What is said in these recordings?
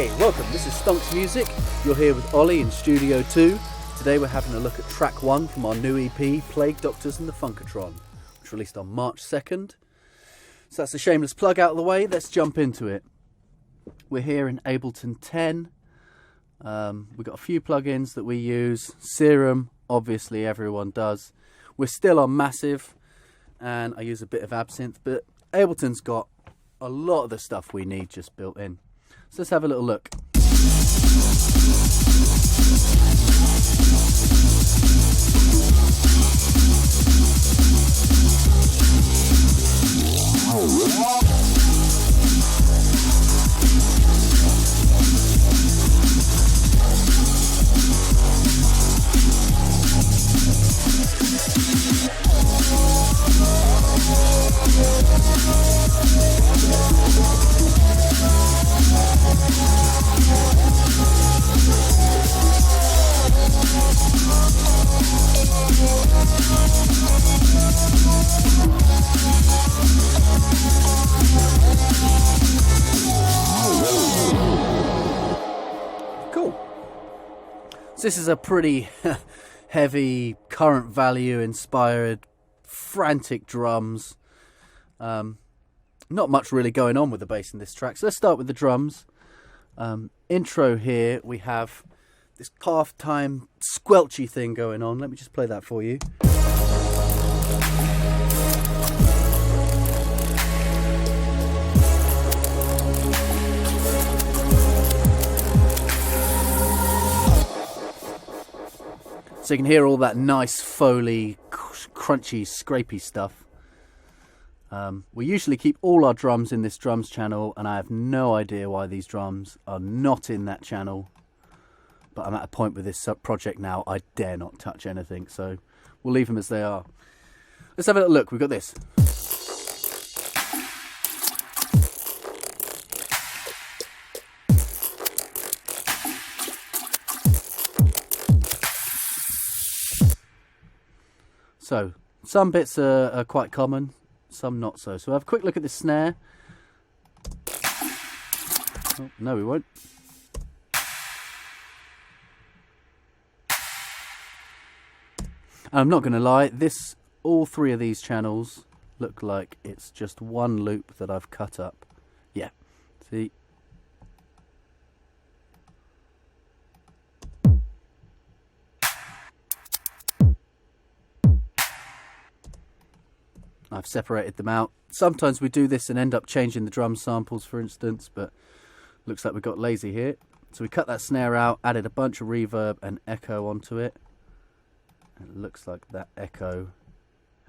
Hey, welcome. This is Stonx Music. You're here with Ollie in Studio 2. Today we're having a look at track 1 from our new EP, Plague Doctors and the FUNKATRON, which released on March 2nd. So that's a shameless plug out of the way. Let's jump into it. We're here in Ableton 10. We've got a few plugins that we use. Serum, obviously everyone does. We're still on Massive, and I use a bit of Absinthe, but Ableton's got a lot of the stuff we need just built in. So let's have a little look. Cool. So this is a pretty heavy, current value inspired, frantic drums. Not much really going on with the bass in this track. So let's start with the drums. Intro here, we have this half-time squelchy thing going on. Let me just play that for you. So you can hear all that nice Foley, crunchy, scrapey stuff. We usually keep all our drums in this drums channel, and I have no idea why these drums are not in that channel. But I'm at a point with this project now, I dare not touch anything, so we'll leave them as they are. Let's have a little look. We've got this. So, some bits are quite common, some not so. So have a quick look at the snare. Oh, no, we won't. I'm not going to lie, all three of these channels look like it's just one loop that I've cut up. Yeah, see? I've separated them out. Sometimes we do this and end up changing the drum samples, for instance, but looks like we got lazy here. So we cut that snare out, added a bunch of reverb and echo onto it. It looks like that echo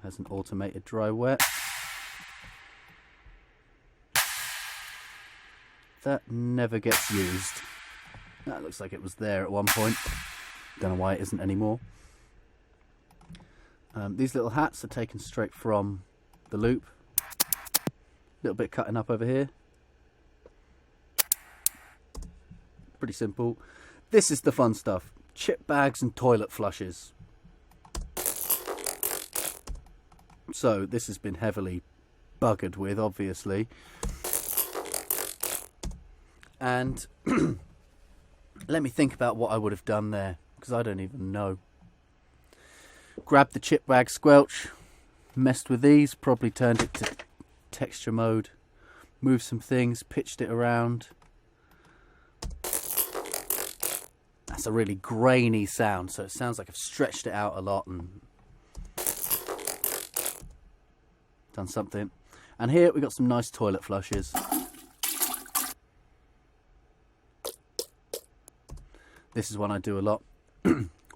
has an automated dry wet. That never gets used. That looks like it was there at one point. Don't know why it isn't anymore. These little hats are taken straight from the loop. Little bit cutting up over here. Pretty simple. This is the fun stuff. Chip bags and toilet flushes. So this has been heavily buggered with, obviously. And let me think about what I would have done there, because I don't even know. Grabbed the chip bag squelch, messed with these, probably turned it to texture mode, moved some things, pitched it around. That's a really grainy sound, so it sounds like I've stretched it out a lot and done something. And here we got some nice toilet flushes. This is one I do a lot.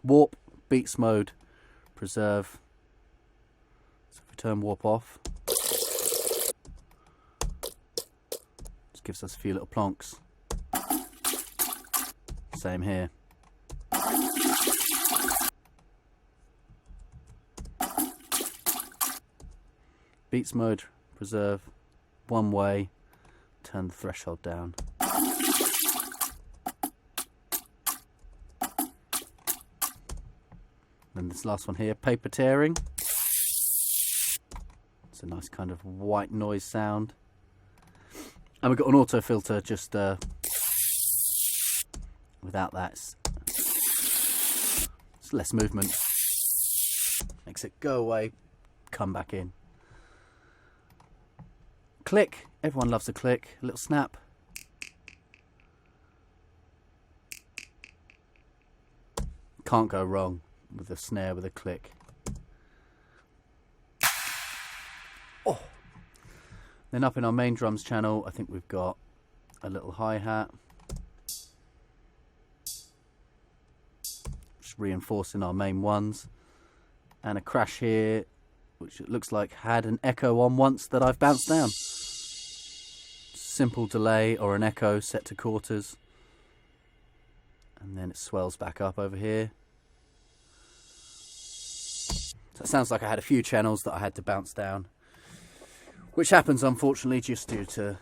Warp, beats mode, preserve. So if we turn warp off, just gives us a few little plonks. Same here. Beats mode, preserve, one way, turn the threshold down. Then this last one here, paper tearing. It's a nice kind of white noise sound. And we've got an auto filter just Without that, it's less movement. Makes it go away, come back in. Click. Everyone loves a click. A little snap. Can't go wrong with a snare with a click. Oh. Then up in our main drums channel, I think we've got a little hi-hat. Just reinforcing our main ones. And a crash here, which it looks like had an echo on once that I've bounced down. Simple delay or an echo set to quarters. And then it swells back up over here. So it sounds like I had a few channels that I had to bounce down, which happens unfortunately just due to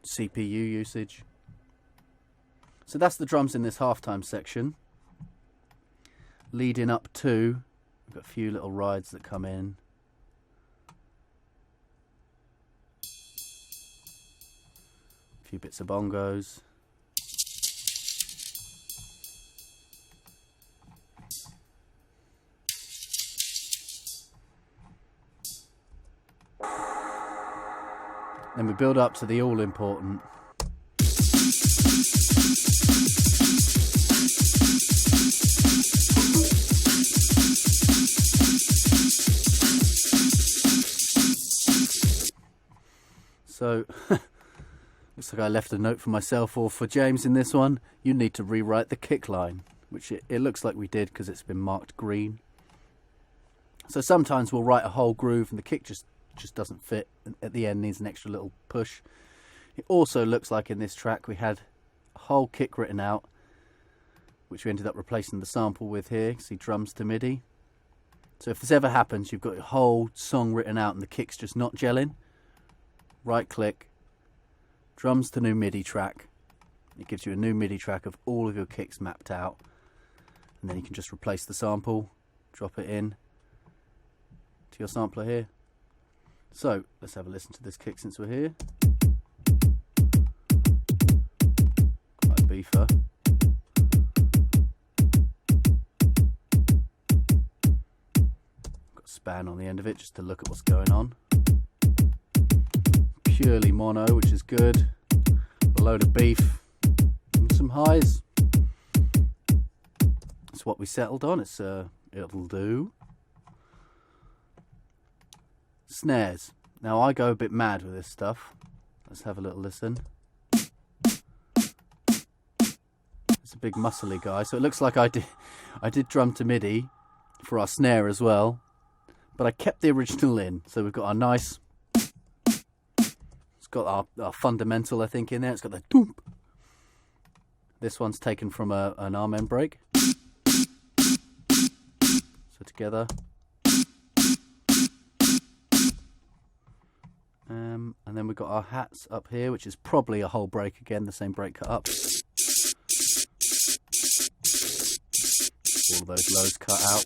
CPU usage. So that's the drums in this halftime section. Leading up to, we've got a few little rides that come in. A few bits of bongos. Then we build up to the all-important so looks like I left a note for myself or for James in this one. You need to rewrite the kick line, which it looks like we did because it's been marked green. So sometimes we'll write a whole groove and the kick just doesn't fit, and at the end needs an extra little push. It also looks like in this track we had a whole kick written out, which we ended up replacing the sample with here. See, drums to MIDI. So if this ever happens, you've got your whole song written out and the kick's just not gelling, right click, drums to new MIDI track. It gives you a new MIDI track of all of your kicks mapped out, and then you can just replace the sample, drop it in to your sampler here. So let's have a listen to this kick since we're here. Quite a beefer. Got a span on the end of it just to look at what's going on. Purely mono, which is good. A load of beef and some highs. That's what we settled on. It'll do. Snares. Now I go a bit mad with this stuff. Let's have a little listen. It's a big muscly guy, so it looks like I did drum to MIDI for our snare as well, but I kept the original in. So we've got our nice, it's got our fundamental, I think, in there. It's got the doomp. This one's taken from an arm end break. So together. And then we've got our hats up here, which is probably a whole break again, the same break cut up. All of those lows cut out.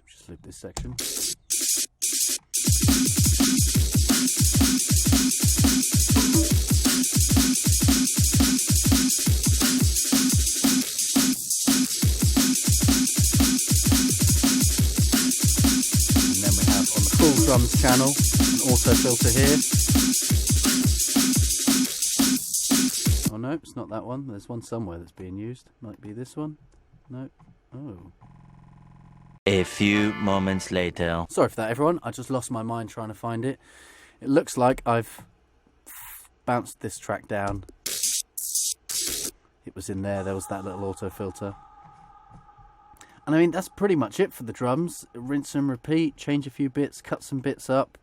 Just loop this section. Drums channel, an auto filter here. Oh no, it's not that one. There's one somewhere that's being used. Might be this one. No. Oh. A few moments later. Sorry for that, everyone. I just lost my mind trying to find it. It looks like I've bounced this track down. It was in there. There was that little auto filter. And I mean, that's pretty much it for the drums. Rinse and repeat, change a few bits, cut some bits up.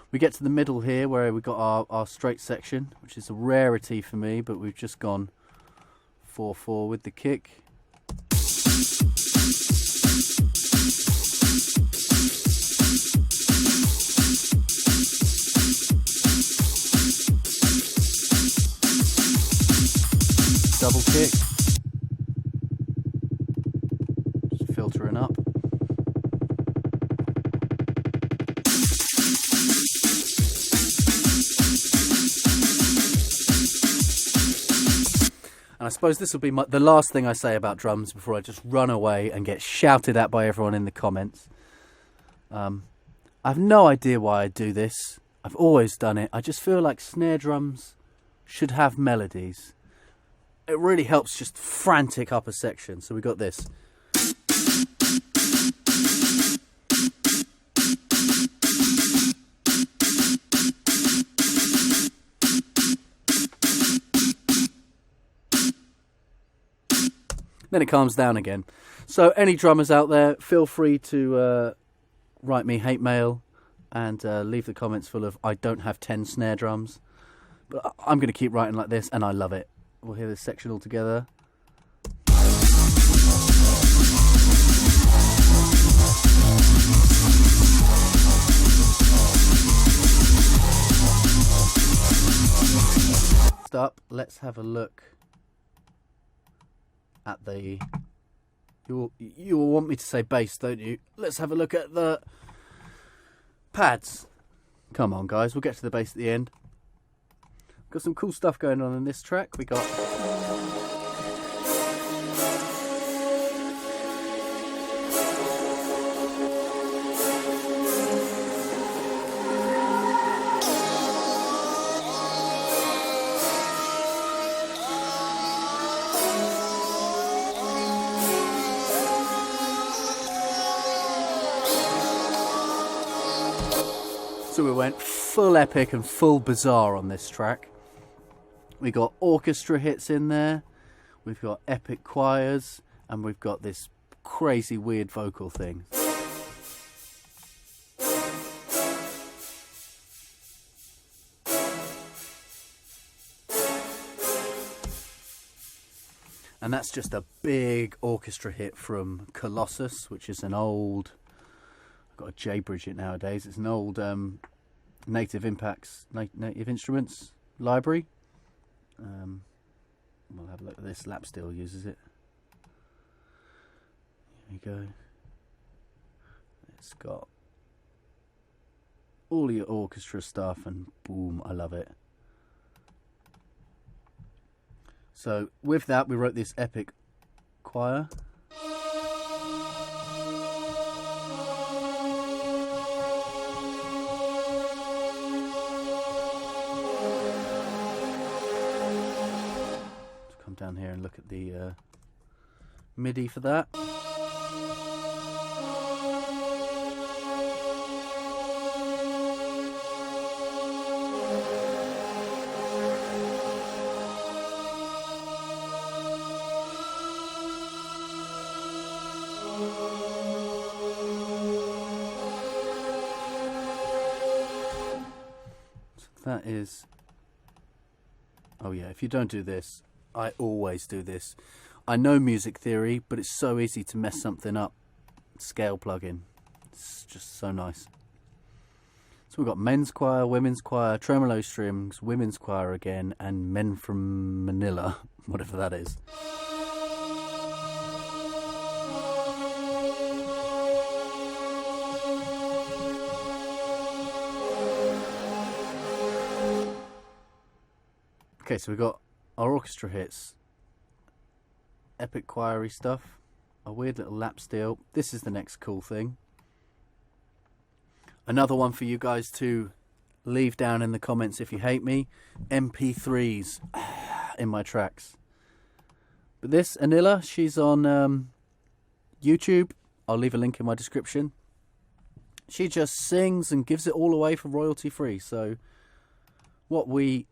We get to the middle here where we've got our straight section, which is a rarity for me, but we've just gone 4/4 with the kick. Double kick. Filtering up. And I suppose this will be the last thing I say about drums before I just run away and get shouted at by everyone in the comments. I have no idea why I do this. I've always done it. I just feel like snare drums should have melodies. It really helps just frantic upper section. So we got this. Then it calms down again. So any drummers out there, feel free to write me hate mail and leave the comments full of I don't have 10 snare drums. But I'm going to keep writing like this, and I love it. We'll hear this section all together. Stop. Let's have a look at the... You will want me to say bass, don't you? Let's have a look at the pads. Come on, guys. We'll get to the bass at the end. Got some cool stuff going on in this track. We got... So we went full epic and full bizarre on this track. We got orchestra hits in there, we've got epic choirs, and we've got this crazy weird vocal thing. And that's just a big orchestra hit from Colossus, which is an old... I've got a J-bridge it nowadays. It's an old Native Instruments library. We'll have a look at this. Lapsteel uses it. Here we go. It's got all your orchestra stuff, and boom, I love it. So with that, we wrote this epic choir. Down here and look at the MIDI for that. So that is... Oh yeah, if you don't do this, I always do this. I know music theory, but it's so easy to mess something up. Scale plugin. It's just so nice. So we've got men's choir, women's choir, tremolo strings, women's choir again, and Men from Manila, whatever that is. Okay, so we've got our orchestra hits, epic choiry stuff, a weird little lap steel. This is the next cool thing. Another one for you guys to leave down in the comments if you hate me. MP3s in my tracks. But this, Anila, she's on YouTube. I'll leave a link in my description. She just sings and gives it all away for royalty free. So what we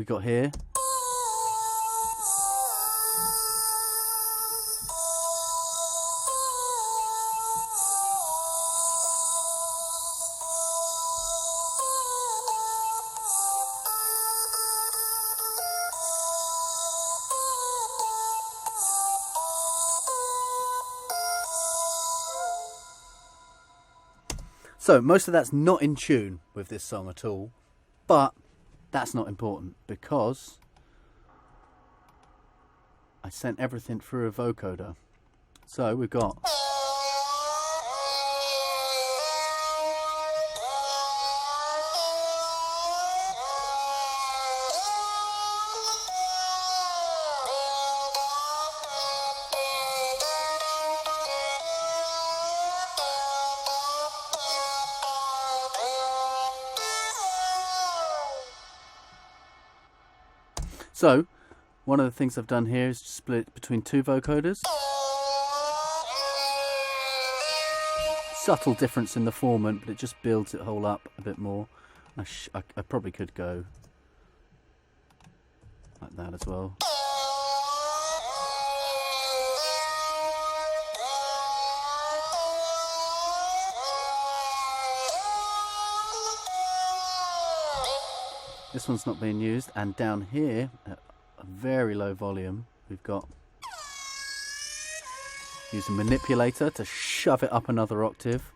got here... So most of that's not in tune with this song at all, but that's not important because I sent everything through a vocoder. So we've got... So, one of the things I've done here is to split between two vocoders. Subtle difference in the formant, but it just builds it whole up a bit more. I probably could go like that as well. This one's not being used, and down here at a very low volume we've got use a manipulator to shove it up another octave.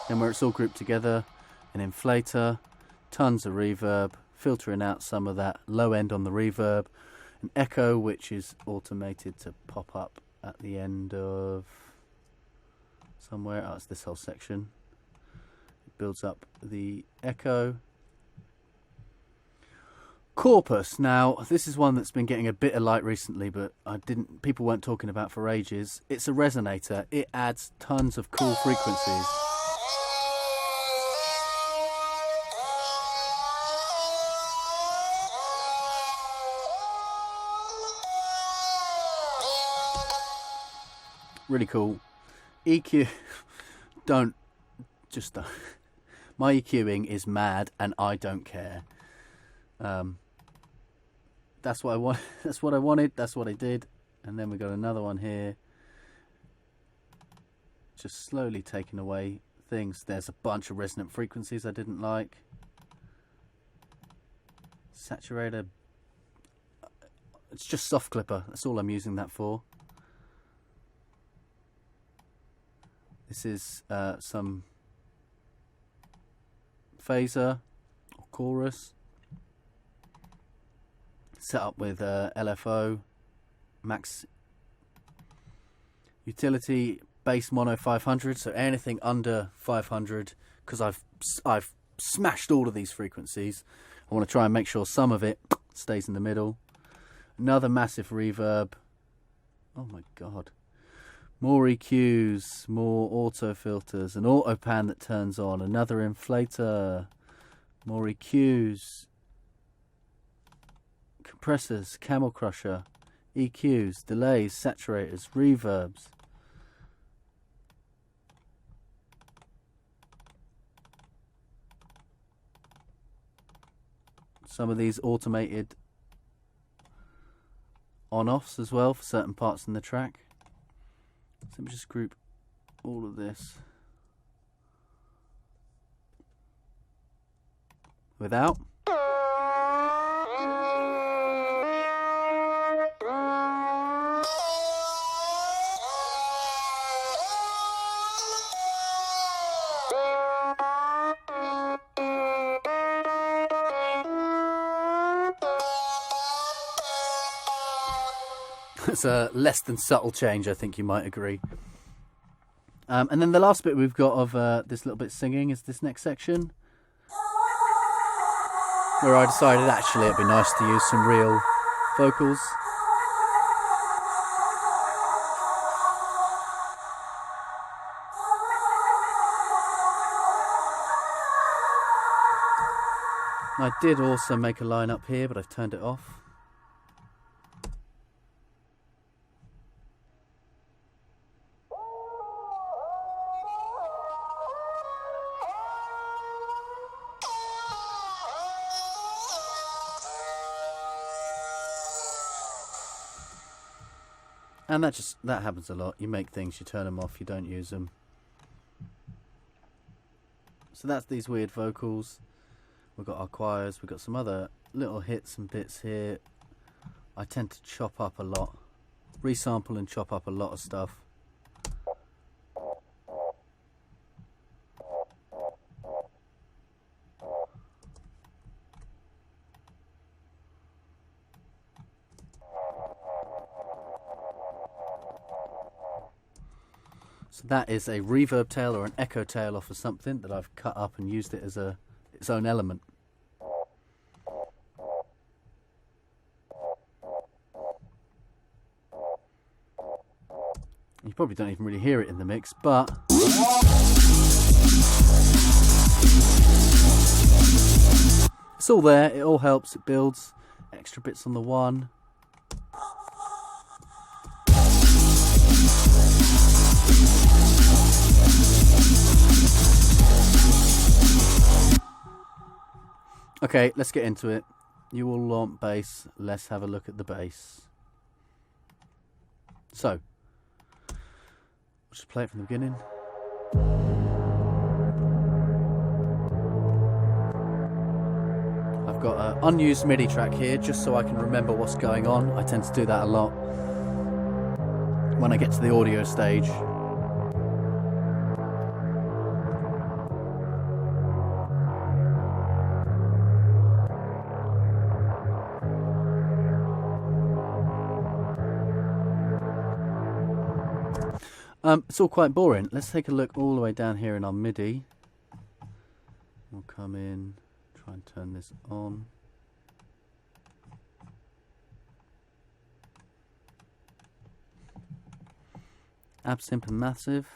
Then where it's all grouped together, an inflator, tons of reverb, filtering out some of that low end on the reverb, an echo which is automated to pop up at the end of somewhere. Oh, it's this whole section. It builds up the echo. Corpus. Now, this is one that's been getting a bit of light recently, but people weren't talking about for ages. It's a resonator. It adds tons of cool frequencies. Really cool. EQ, don't. My EQing is mad, and I don't care. That's what I want. That's what I wanted. That's what I did. And then we got another one here. Just slowly taking away things. There's a bunch of resonant frequencies I didn't like. Saturator. It's just soft clipper. That's all I'm using that for. This is some phaser or chorus set up with LFO, max utility, bass mono 500. So anything under 500, because I've smashed all of these frequencies. I want to try and make sure some of it stays in the middle. Another massive reverb. Oh my god. More EQs, more auto filters, an auto pan that turns on, another inflator, more EQs, compressors, camel crusher, EQs, delays, saturators, reverbs. Some of these automated on-offs as well for certain parts in the track. So let me just group all of this without. It's a less than subtle change, I think you might agree. And then the last bit we've got of this little bit singing is this next section, where I decided actually it'd be nice to use some real vocals. I did also make a line up here, but I've turned it off. And that happens a lot. You make things, you turn them off, you don't use them. So that's these weird vocals. We've got our choirs, we've got some other little hits and bits here. I tend to chop up a lot, resample and chop up a lot of stuff. So that is a reverb tail or an echo tail off of something that I've cut up and used it as its own element. You probably don't even really hear it in the mix, but it's all there. It all helps. It builds. Extra bits on the one. Okay, let's get into it. You all want bass. Let's have a look at the bass. So, I'll just play it from the beginning. I've got an unused MIDI track here just so I can remember what's going on. I tend to do that a lot when I get to the audio stage. It's all quite boring. Let's take a look all the way down here in our MIDI. We'll come in, try and turn this on. Absimp and Massive.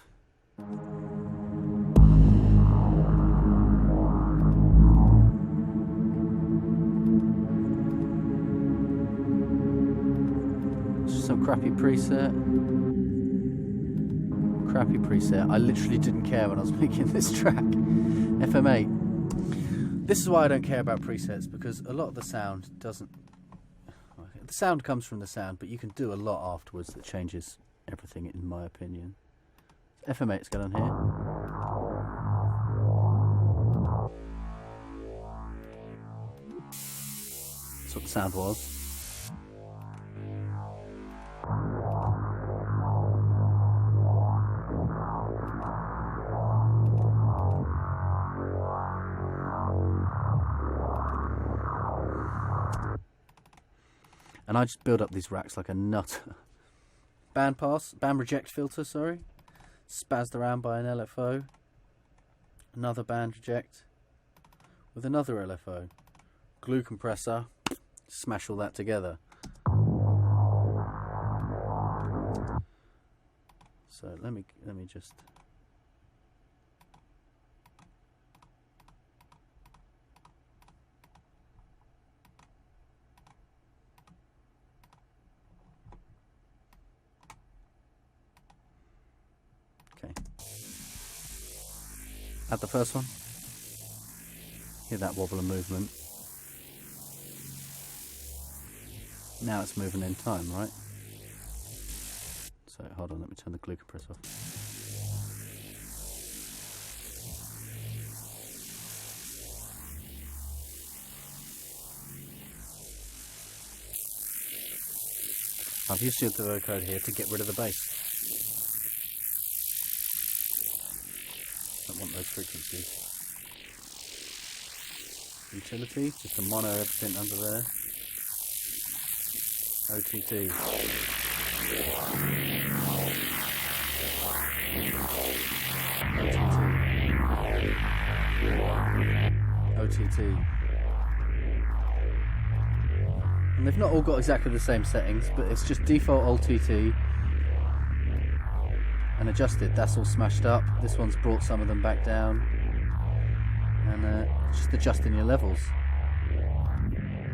Just some crappy preset. Crappy preset. I literally didn't care when I was making this track. FM8. This is why I don't care about presets, because a lot of the sound doesn't... The sound comes from the sound, but you can do a lot afterwards that changes everything, in my opinion. FM8's going on here. That's what the sound was. And I just build up these racks like a nut. Band reject filter, sorry. Spazzed around by an LFO. Another band reject with another LFO. Glue compressor. Smash all that together. So let me just... Okay. Add the first one. Hear that wobble and movement. Now it's moving in time, right? So hold on, let me turn the glue compressor off. I've used the vocode here to get rid of the bass. Don't want those frequencies. Utility, just to mono everything under there. OTT. OTT. And they've not all got exactly the same settings, but it's just default OTT and adjusted. That's all smashed up. This one's brought some of them back down, and just adjusting your levels.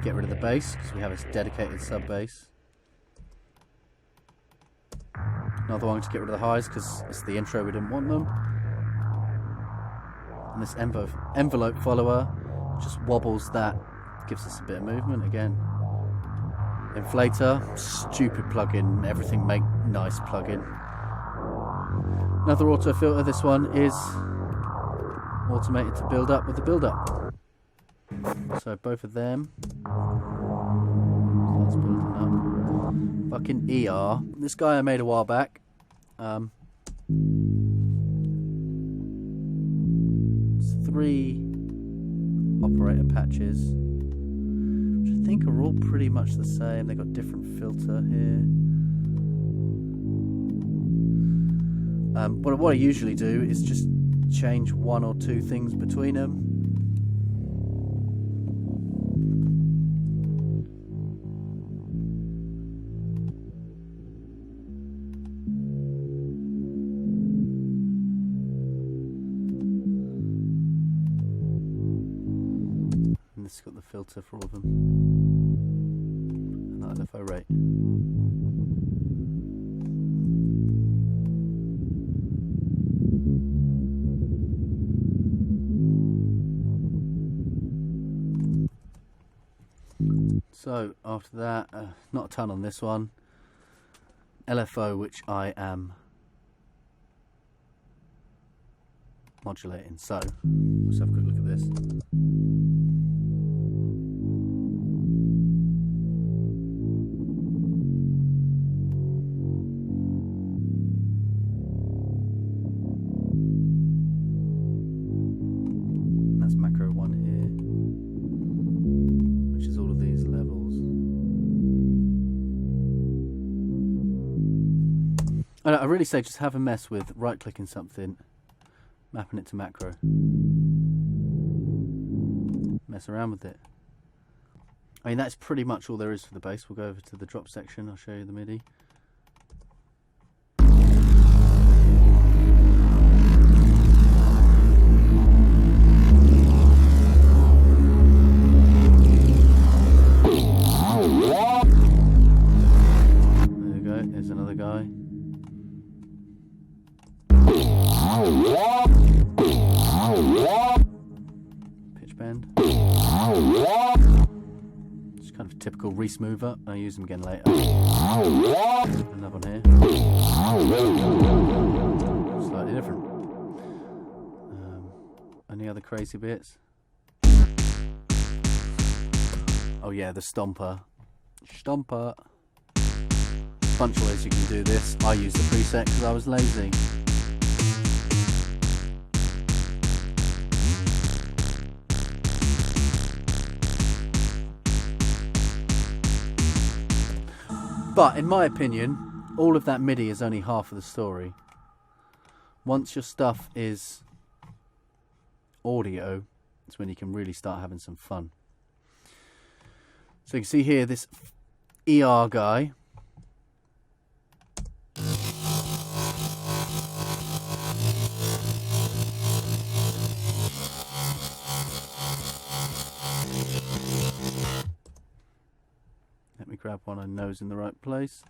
Get rid of the bass because we have a dedicated sub bass. Another one to get rid of the highs because it's the intro, we didn't want them. And this envelope follower just wobbles that, gives us a bit of movement again. Inflator, stupid plugin, everything make nice plugin. Another auto filter, this one is automated to build up with the build up. So both of them. Starts building up. Fucking ER. This guy I made a while back. It's 3 operator patches, which I think are all pretty much the same. They got different filter here. What I usually do is just change 1 or 2 things between them. It's got the filter for all of them. And that LFO rate. So after that, not a ton on this one. LFO, which I am modulating. So let's have a quick look at this. And that's macro 1 here, which is all of these levels. I really say just have a mess with right clicking something, mapping it to macro. Mess around with it. I mean, that's pretty much all there is for the bass. We'll go over to the drop section. I'll show you the MIDI. There we go. There's another guy. Pitch bend. Just kind of a typical re-smoother. I'll use them again later. Another one here. Slightly different. Any other crazy bits? Oh yeah, the stomper. Stomper. Bunch of ways you can do this. I used the preset because I was lazy. But in my opinion, all of that MIDI is only half of the story. Once your stuff is audio, it's when you can really start having some fun. So you can see here this ER guy. Let me grab one I know's in the right place.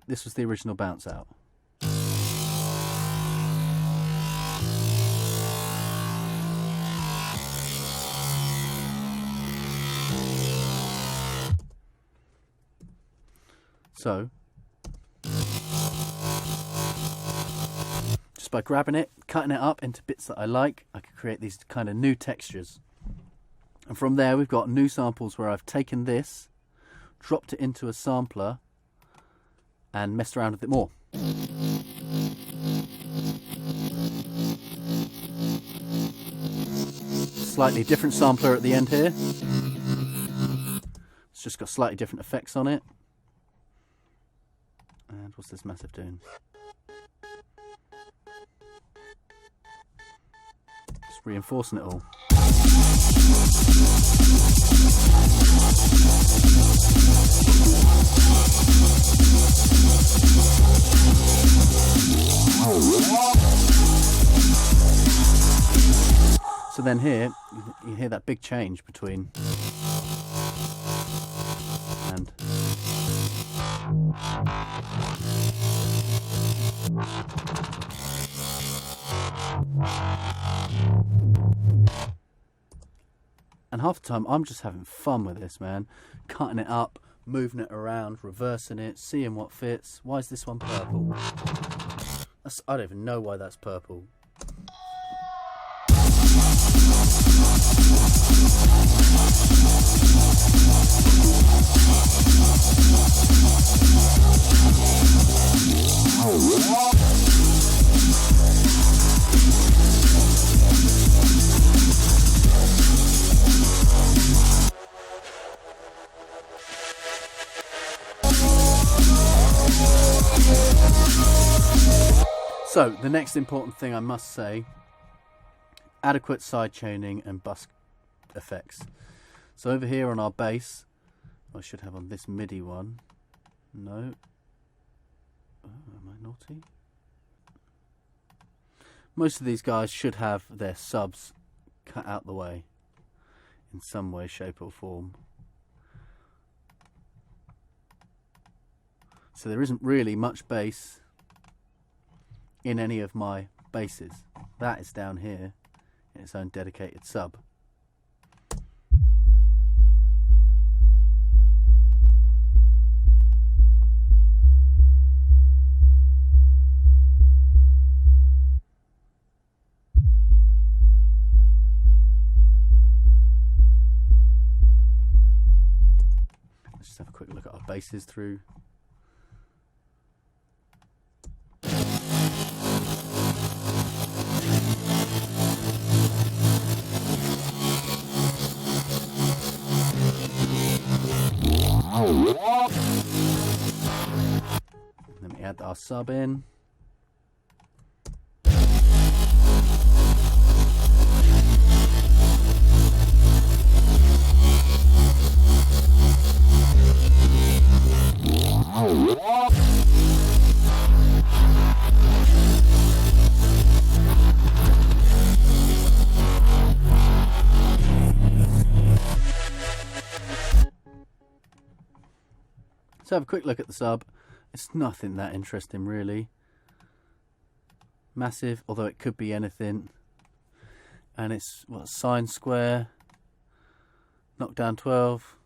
This was the original bounce out. So, just by grabbing it, cutting it up into bits that I like, I can create these kind of new textures. And from there we've got new samples where I've taken this, dropped it into a sampler and messed around with it more. Slightly different sampler at the end here. It's just got slightly different effects on it. And what's this massive doing? Just reinforcing it all. So then here, you hear that big change between and half the time I'm just having fun with this, man. Cutting it up, moving it around, reversing it, seeing what fits. Why is this one purple? I don't even know why that's purple. So, the next important thing I must say, adequate side chaining and bus effects. So over here on our bass, I should have on this MIDI one, no, oh, am I naughty? Most of these guys should have their subs cut out the way in some way, shape or form. So there isn't really much bass in any of my basses. That is down here in its own dedicated sub. Let's just have a quick look at our basses through. Let me add our sub in. Let's have a quick look at the sub. It's nothing that interesting really. Massive, although it could be anything. And it's what, sine square, knockdown 12,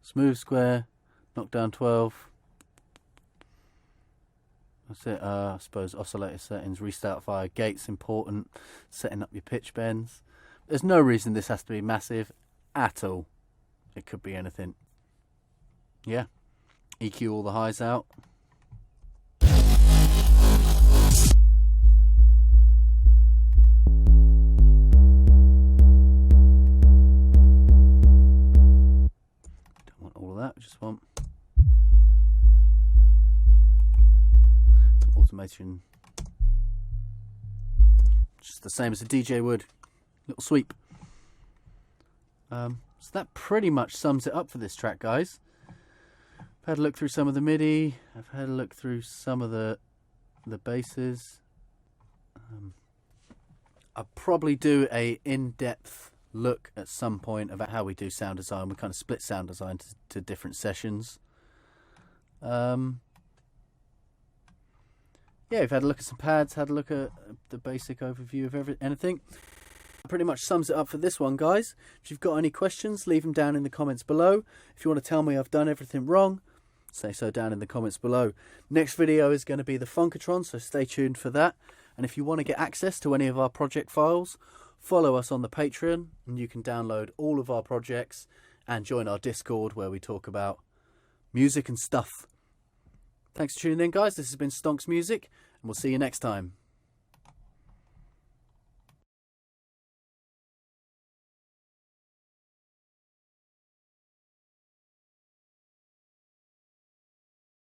smooth square, knockdown 12. That's it. I suppose oscillator settings, restart via gates important, setting up your pitch bends. There's no reason this has to be massive at all. It could be anything. Yeah. EQ all the highs out. Don't want all of that, just want some automation. Just the same as a DJ would. Little sweep. So that pretty much sums it up for this track, guys. I've had a look through some of the MIDI. I've had a look through some of the basses. I'll probably do a in-depth look at some point about how we do sound design. We kind of split sound design to different sessions. Yeah, we've had a look at some pads, had a look at the basic overview of anything. Pretty much sums it up for this one, guys. If you've got any questions, leave them down in the comments below. If you want to tell me I've done everything wrong, say so down in the comments below. Next video is going to be the FUNKATRON, so stay tuned for that. And if you want to get access to any of our project files, follow us on the Patreon, and you can download all of our projects and join our Discord where we talk about music and stuff. Thanks for tuning in, guys. This has been Stonx Music, and we'll see you next time.